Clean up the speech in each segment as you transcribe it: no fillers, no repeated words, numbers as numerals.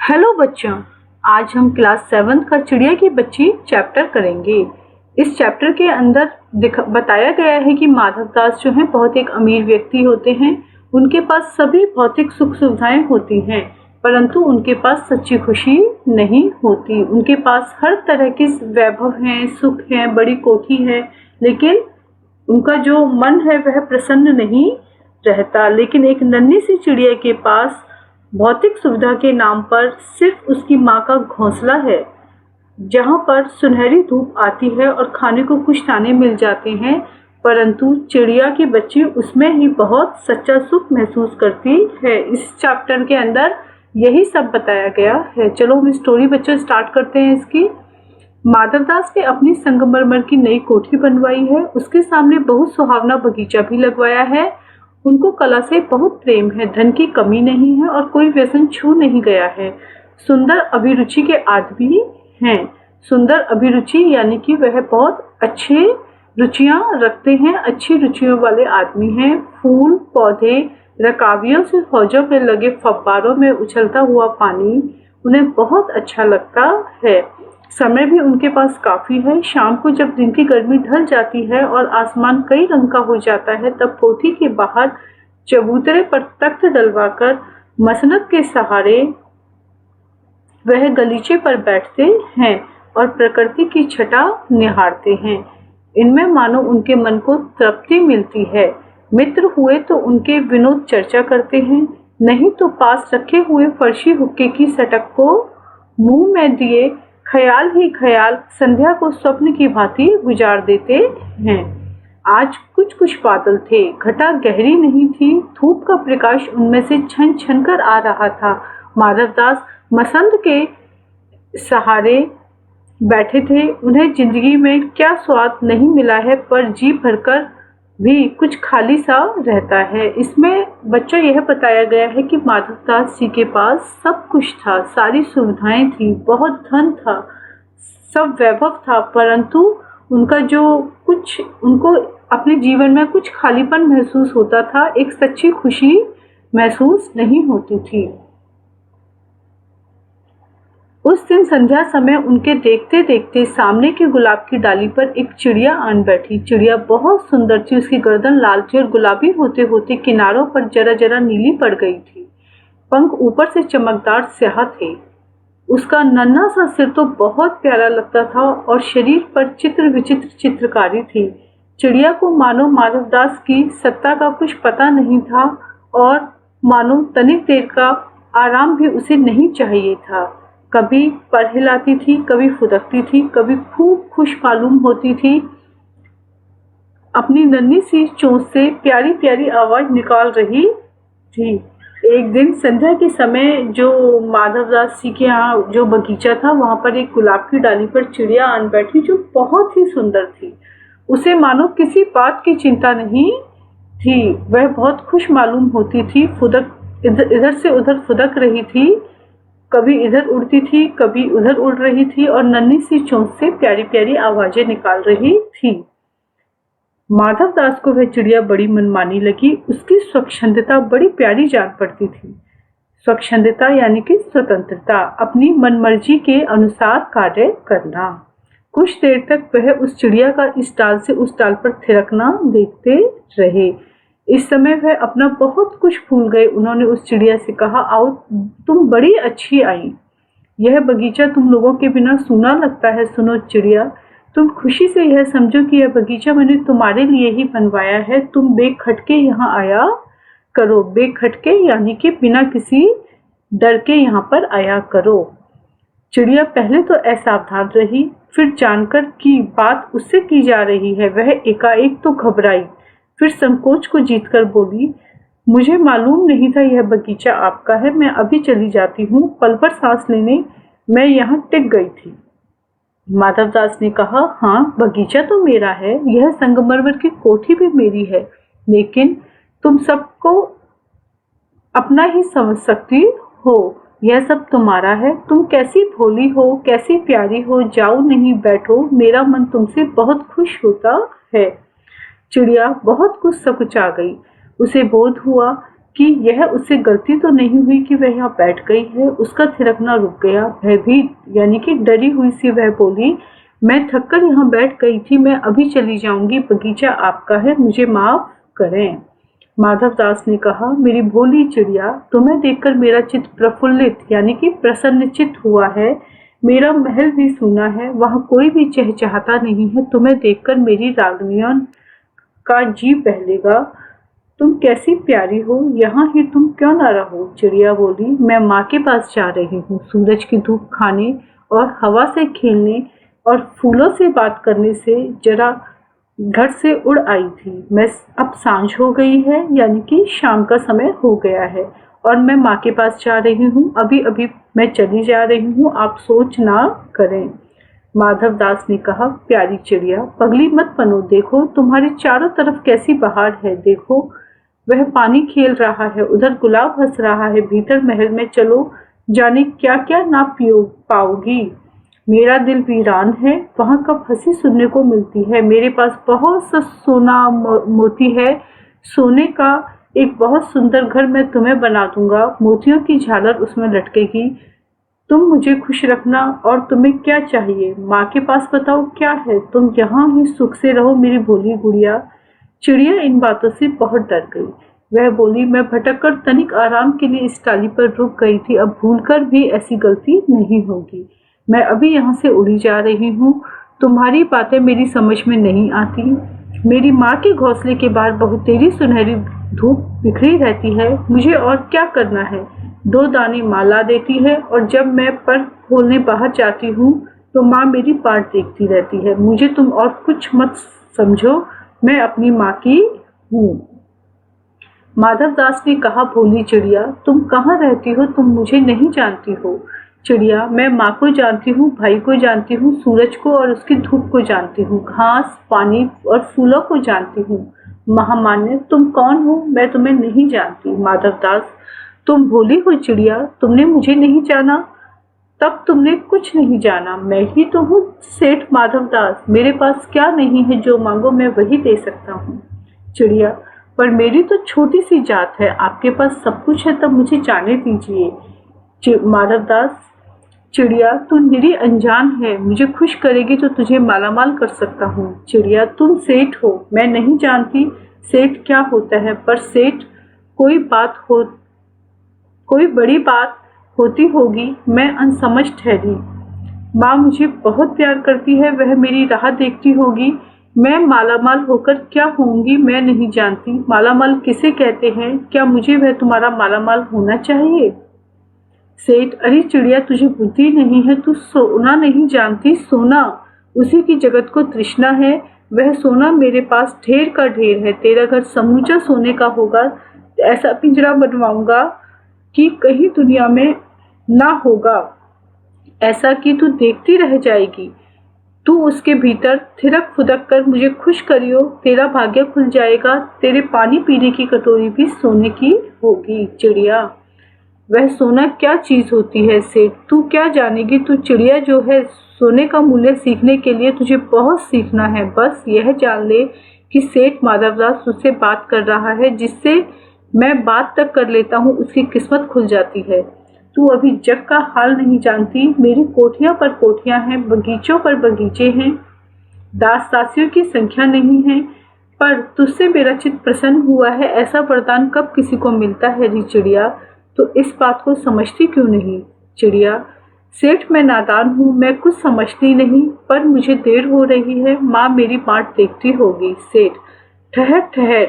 Hello बच्चों, आज हम क्लास 7 का चिड़िया की बच्ची चैप्टर करेंगे। इस चैप्टर के अंदर बताया गया है कि माधव दास जो हैं बहुत एक अमीर व्यक्ति होते हैं। उनके पास सभी भौतिक सुख सुविधाएं होती हैं, परंतु उनके पास सच्ची खुशी नहीं होती। उनके पास हर तरह के वैभव हैं, सुख हैं, बड़ी कोठी है, लेकिन उनका जो मन है वह प्रसन्न नहीं रहता। लेकिन एक नन्ही सी चिड़िया के पास भौतिक सुविधा के नाम पर सिर्फ उसकी माँ का घोंसला है, जहाँ पर सुनहरी धूप आती है और खाने को कुछ दाने मिल जाते हैं, परंतु चिड़िया की बच्ची उसमें ही बहुत सच्चा सुख महसूस करती है। इस चैप्टर के अंदर यही सब बताया गया है। चलो हम स्टोरी बच्चों स्टार्ट करते हैं इसकी। माधव दास ने अपनी संगमरमर की नई कोठी बनवाई है। उसके सामने बहुत सुहावना बगीचा भी लगवाया है। उनको कला से बहुत प्रेम है, धन की कमी नहीं है और कोई व्यसन छू नहीं गया है। सुंदर अभिरुचि के आदमी हैं। सुंदर अभिरुचि यानी कि वह बहुत अच्छे रुचियां रखते हैं, अच्छी रुचियों वाले आदमी हैं। फूल पौधे, रकाबियों से हौजों में लगे फव्वारों में उछलता हुआ पानी उन्हें बहुत अच्छा लगता है। समय भी उनके पास काफी है। शाम को जब दिन की गर्मी ढल जाती है और आसमान कई रंग का हो जाता है, तब कोठी के बाहर चबूतरे पर तख्त डलवाकर मसनद के सहारे वह गलीचे पर बैठते हैं और प्रकृति की छटा निहारते हैं। इनमें मानो उनके मन को तृप्ति मिलती है। मित्र हुए तो उनके विनोद चर्चा करते हैं, नहीं तो पास रखे हुए फर्शी हुक्के की सटक को मुंह में दिए ख्याल ही ख्याल संध्या को स्वप्न की भांति गुजार देते हैं। आज कुछ कुछ बादल थे, घटा गहरी नहीं थी, धूप का प्रकाश उनमें से छन छन कर आ रहा था। माधव दास मसंद के सहारे बैठे थे। उन्हें जिंदगी में क्या स्वाद नहीं मिला है, पर जी भरकर भी कुछ खाली सा रहता है। इसमें बच्चों यह बताया गया है कि माधव दास जी के पास सब कुछ था, सारी सुविधाएं थी, बहुत धन था, सब वैभव था, परंतु उनका जो कुछ उनको अपने जीवन में कुछ खालीपन महसूस होता था, एक सच्ची खुशी महसूस नहीं होती थी। उस दिन संध्या समय उनके देखते देखते सामने के गुलाब की डाली पर एक चिड़िया आन बैठी। चिड़िया बहुत सुंदर थी। उसकी गर्दन लाल थी और गुलाबी होते होते किनारों पर जरा जरा नीली पड़ गई थी। पंख ऊपर से चमकदार स्याह थे। उसका नन्हा सा सिर तो बहुत प्यारा लगता था और शरीर पर चित्र विचित्र चित्रकारी थी। चिड़िया को मानो माधव दास की सत्ता का कुछ पता नहीं था और मानो तनिक देर का आराम भी उसे नहीं चाहिए था। कभी पर हिलाती थी, कभी फुदकती थी, कभी खूब खुश मालूम होती थी। अपनी नन्ही सी चोंच से प्यारी प्यारी आवाज निकाल रही थी। एक दिन संध्या के समय जो माधव दास जी के यहाँ जो बगीचा था, वहां पर एक गुलाब की डाली पर चिड़िया आन बैठी जो बहुत ही सुंदर थी। उसे मानो किसी बात की चिंता नहीं थी। वह बहुत खुश मालूम होती थी। इधर से उधर फुदक रही थी, कभी इधर उड़ती थी, कभी उधर उड़ रही थी और नन्ही सी चोंच से प्यारी प्यारी आवाजें निकाल रही थी। माधव दास को वह चिड़िया बड़ी मनमानी लगी। उसकी स्वच्छंदता बड़ी प्यारी जान पड़ती थी। स्वच्छंदता यानी कि स्वतंत्रता, अपनी मनमर्जी के अनुसार कार्य करना। कुछ देर तक वह उस चिड़िया का इस डाल से उस डाल पर थिरकना देखते रहे। इस समय वह अपना बहुत कुछ भूल गए। उन्होंने उस चिड़िया से कहा, आओ, तुम बड़ी अच्छी आई। यह बगीचा तुम लोगों के बिना सूना लगता है। सुनो चिड़िया, तुम खुशी से यह समझो कि यह बगीचा मैंने तुम्हारे लिए ही बनवाया है। तुम बेखटके यहाँ आया करो। बेखटके यानी कि बिना किसी डर के यहाँ पर आया करो। चिड़िया पहले तो असावधान रही, फिर जानकर कि बात उससे की जा रही है वह एकाएक तो घबराई, फिर संकोच को जीतकर बोली, मुझे मालूम नहीं था यह बगीचा आपका है। मैं अभी चली जाती हूँ। पल भर सांस लेने मैं यहाँ टिक गई थी। माधव दास ने कहा, हाँ, बगीचा तो मेरा है, यह संगमरमर की कोठी भी मेरी है, लेकिन तुम सबको अपना ही समझ सकती हो। यह सब तुम्हारा है। तुम कैसी भोली हो, कैसी प्यारी हो। जाओ, नहीं बैठो, मेरा मन तुमसे बहुत खुश होता है। चिड़िया बहुत कुछ सकुचा गई। उसे बोध हुआ कि यह उससे गलती तो नहीं हुई कि वह यहाँ बैठ गई है। उसका थिरकना रुक गया। भयभीत यानी कि डरी हुई सी वह बोली, मैं थककर यहाँ बैठ गई थी, मैं अभी चली जाऊंगी, बगीचा आपका है, मुझे माफ करें। माधवदास ने कहा, मेरी भोली चिड़िया, तुम्हें देखकर मेरा चित्त प्रफुल्लित यानी कि प्रसन्नचित्त हुआ है। मेरा महल भी सूना है, वहाँ कोई भी चहचहाता नहीं है। तुम्हें देखकर मेरी रागनियों का जी बहलेगा। तुम कैसी प्यारी हो, यहाँ ही तुम क्यों न रहो? चिड़िया बोली, मैं माँ के पास जा रही हूँ। सूरज की धूप खाने और हवा से खेलने और फूलों से बात करने से जरा घर से उड़ आई थी। मैं अब सांझ हो गई है यानी कि शाम का समय हो गया है और मैं माँ के पास जा रही हूँ। अभी अभी मैं चली जा रही हूँ, आप सोच ना करें। माधवदास ने कहा, प्यारी चिड़िया, पगली मत बनो। देखो तुम्हारे चारों तरफ कैसी बहार है। देखो वह पानी खेल रहा है, उधर गुलाब हंस रहा है। भीतर महल में चलो, जाने क्या क्या ना पाओगी। मेरा दिल वीरान है, वहाँ कब हंसी सुनने को मिलती है। मेरे पास बहुत सा सोना मोती है। सोने का एक बहुत सुंदर घर मैं तुम्हें बना दूंगा। मोतियों की झालर उसमें लटकेगी। तुम मुझे खुश रखना। और तुम्हें क्या चाहिए? माँ के पास बताओ क्या है। तुम यहाँ ही सुख से रहो मेरी भोली गुड़िया। चिड़िया इन बातों से बहुत डर गई। वह बोली, मैं भटककर तनिक आराम के लिए इस टाली पर रुक गई थी, अब भूलकर भी ऐसी गलती नहीं होगी। मैं अभी यहाँ से उड़ी जा रही हूँ। तुम्हारी बातें मेरी समझ में नहीं आती। मेरी माँ के घोंसले के बाहर बहुतेरी सुनहरी धूप बिखरी रहती है। मुझे और क्या करना है? 2 दाने माँ ला देती है और जब मैं पर खोलने बाहर जाती हूँ तो माँ मेरी बाट देखती रहती है। मुझे तुम और कुछ मत समझो, मैं अपनी माँ की हूँ। माधवदास ने कहा, भोली चिड़िया, तुम कहाँ रहती हो? तुम मुझे नहीं जानती हो। चिड़िया, मैं माँ को जानती हूँ, भाई को जानती हूँ, सूरज को और उसकी धूप को जानती हूँ, घास, पानी और फूलों को जानती हूँ। महामान्य, तुम कौन हो? मैं तुम्हें नहीं जानती। माधवदास, तुम भोली हो चिड़िया, तुमने मुझे नहीं जाना, तब तुमने कुछ नहीं जाना। मैं ही तो हूँ सेठ माधवदास। मेरे पास क्या नहीं है, जो मांगो मैं वही दे सकता हूँ। चिड़िया, पर मेरी तो छोटी सी जात है, आपके पास सब कुछ है, तब मुझे जाने दीजिए। माधवदास, चिड़िया, तू निरी अनजान है, मुझे खुश करेगी तो तुझे मालामाल कर सकता हूँ। चिड़िया, तुम सेठ हो, मैं नहीं जानती सेठ क्या होता है, पर सेठ कोई बड़ी बात होती होगी, मैं अनसमझ ठहरी। माँ मुझे बहुत प्यार करती है, वह मेरी राह देखती होगी। मैं मालामाल होकर क्या होंगी मैं नहीं जानती। मालामाल किसे कहते हैं? क्या मुझे वह तुम्हारा मालामाल होना चाहिए? सेठ, अरे चिड़िया, तुझे बुद्धि नहीं है, तू सोना नहीं जानती। सोना उसी की जगत को तृष्णा है। वह सोना मेरे पास ढेर का ढेर है। तेरा घर समूचा सोने का होगा। ऐसा पिंजरा बनवाऊंगा कि कहीं दुनिया में ना होगा, ऐसा कि तू देखती रह जाएगी। तू उसके भीतर थिरक फुदक कर मुझे खुश करियो, तेरा भाग्य खुल जाएगा। तेरे पानी पीने की कटोरी भी सोने की होगी। चिड़िया, वह सोना क्या चीज होती है सेठ? तू क्या जानेगी? तू चिड़िया जो है, सोने का मूल्य सीखने के लिए तुझे बहुत सीखना है। बस यह जान ले कि सेठ माधवदास तुझसे बात कर रहा है। जिससे मैं बात तक कर लेता हूँ उसकी किस्मत खुल जाती है। तू अभी जग का हाल नहीं जानती। मेरी कोठियां पर कोठियां हैं, बगीचों पर बगीचे हैं, दास दासियों की संख्या नहीं है, पर तुझसे मेरा चित्त प्रसन्न हुआ है। ऐसा वरदान कब किसी को मिलता है री चिड़िया? तो इस बात को समझती क्यों नहीं? चिड़िया, सेठ मैं नादान हूँ, मैं कुछ समझती नहीं, पर मुझे देर हो रही है। माँ मेरी बाट देखती होगी। सेठ, ठहर ठहर,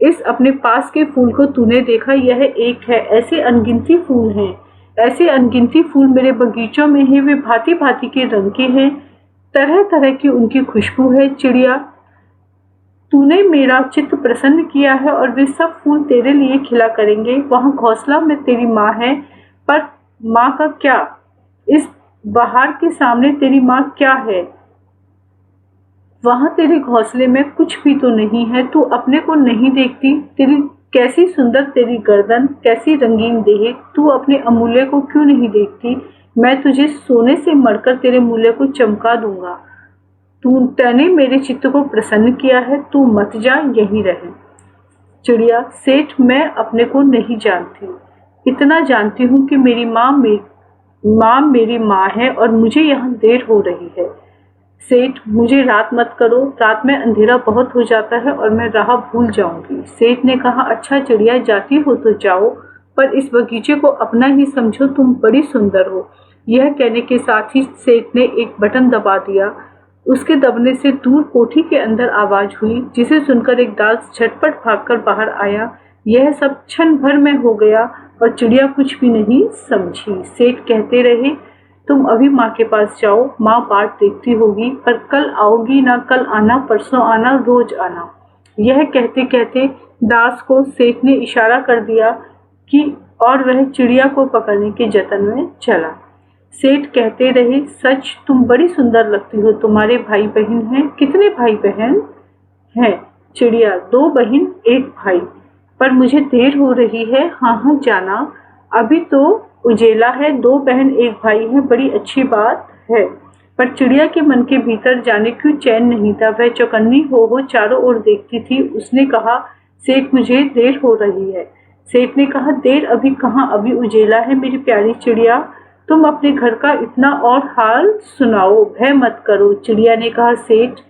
इस अपने पास के फूल को तूने देखा? यह एक है, ऐसे अनगिनती फूल हैं। ऐसे अनगिनती फूल मेरे बगीचों में हैं। वे भांति भांति के रंग के हैं, तरह तरह की उनकी खुशबू है। चिड़िया, तूने मेरा चित्त प्रसन्न किया है और वे सब फूल तेरे लिए खिला करेंगे। वहाँ घोंसला में तेरी माँ है, पर माँ का क्या? इस बहार के सामने तेरी माँ क्या है? वहाँ तेरे घोंसले में कुछ भी तो नहीं है। तू अपने को नहीं देखती? तेरी कैसी सुंदर तेरी गर्दन, कैसी रंगीन देह। तू अपने अमूल्य को क्यों नहीं देखती? मैं तुझे सोने से मढ़कर तेरे मूल्य को चमका दूंगा। तूने मेरे चित्त को प्रसन्न किया है, तू मत जा, यहीं रहे। चिड़िया, सेठ, मैं अपने को नहीं जानती, इतना जानती हूँ कि मेरी माँ मेरी माँ है और मुझे यहाँ देर हो रही है। सेठ, मुझे रात मत करो, रात में अंधेरा बहुत हो जाता है और मैं राह भूल जाऊंगी। सेठ ने कहा, अच्छा चिड़िया, जाती हो तो जाओ, पर इस बगीचे को अपना ही समझो, तुम बड़ी सुंदर हो। यह कहने के साथ ही सेठ ने एक बटन दबा दिया। उसके दबने से दूर कोठी के अंदर आवाज हुई, जिसे सुनकर एक दास झटपट भागकर बाहर आया। यह सब क्षण भर में हो गया और चिड़िया कुछ भी नहीं समझी। सेठ कहते रहे, तुम अभी माँ के पास जाओ, माँ बाट देखती होगी, पर कल आओगी ना, कल आना, परसों आना, रोज आना। यह कहते कहते दास को सेठ ने इशारा कर दिया कि और वह चिड़िया को पकड़ने के जतन में चला। सेठ कहते रहे, सच तुम बड़ी सुंदर लगती हो। तुम्हारे भाई बहन हैं? कितने भाई बहन हैं? चिड़िया, 2 बहन 1 भाई, पर मुझे देर हो रही है। हाँ हाँ जाना, अभी तो उजेला है, 2 बहन 1 भाई है, बड़ी अच्छी बात है। पर चिड़िया के मन के भीतर जाने क्यों चैन नहीं था। वह चौकन्नी हो चारों ओर देखती थी। उसने कहा, सेठ मुझे देर हो रही है। सेठ ने कहा, देर अभी कहाँ, अभी उजेला है मेरी प्यारी चिड़िया, तुम अपने घर का इतना और हाल सुनाओ, भय मत करो। चिड़िया ने कहा, सेठ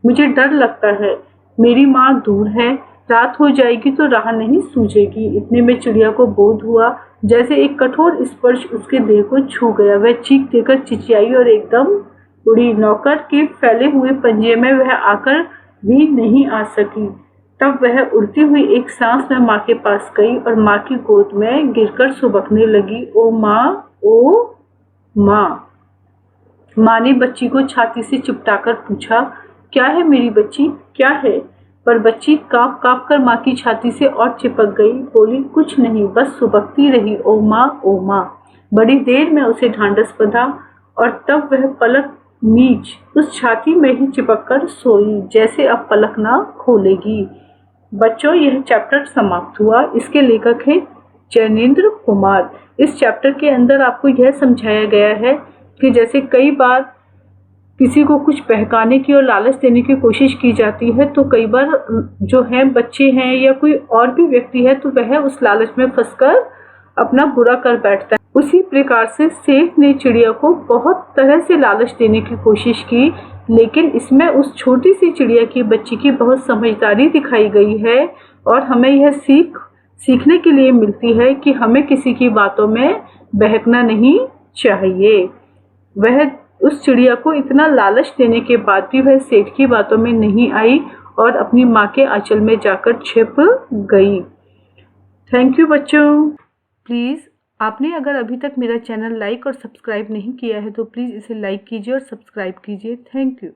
मुझे डर लगता है, मेरी माँ दूर है, रात हो जाएगी तो राह नहीं सूझेगी। इतने में चिड़िया को बोध हुआ जैसे एक कठोर स्पर्श उसके देह को छू गया। वह चीख देकर चिचियाई और एकदम उड़ी। नौकर के फैले हुए पंजे में वह आकर भी नहीं आ सकी। तब वह उड़ती हुई एक सांस में माँ के पास गई और माँ की गोद में गिरकर सुबकने लगी। ओ माँ, ओ माँ। माँ ने बच्ची को छाती से चिपटाकर पूछा, क्या है मेरी बच्ची, क्या है? पर बच्ची कांप कांप कर माँ की छाती से और चिपक गई। बोली, कुछ नहीं, बस सुबकती रही, ओ माँ, ओ माँ। बड़ी देर में उसे ढांढस बंधा और तब वह पलक मीच उस छाती में ही चिपक कर सोई, जैसे अब पलक ना खोलेगी। बच्चों, यह चैप्टर समाप्त हुआ। इसके लेखक हैं जैनेंद्र कुमार। इस चैप्टर के अंदर आपको यह समझाया गया है कि जैसे कई बार किसी को कुछ बहकाने की और लालच देने की कोशिश की जाती है, तो कई बार जो है बच्चे हैं या कोई और भी व्यक्ति है, तो वह उस लालच में फंसकर अपना बुरा कर बैठता है। उसी प्रकार से सेठ ने चिड़िया को बहुत तरह से लालच देने की कोशिश की, लेकिन इसमें उस छोटी सी चिड़िया की बच्ची की बहुत समझदारी दिखाई गई है और हमें यह सीखने के लिए मिलती है कि हमें किसी की बातों में बहकना नहीं चाहिए। वह उस चिड़िया को इतना लालच देने के बाद भी वह सेठ की बातों में नहीं आई और अपनी माँ के आंचल में जाकर छिप गई। थैंक यू बच्चों। प्लीज़ आपने अगर अभी तक मेरा चैनल लाइक और सब्सक्राइब नहीं किया है तो प्लीज़ इसे लाइक कीजिए और सब्सक्राइब कीजिए। Thank you.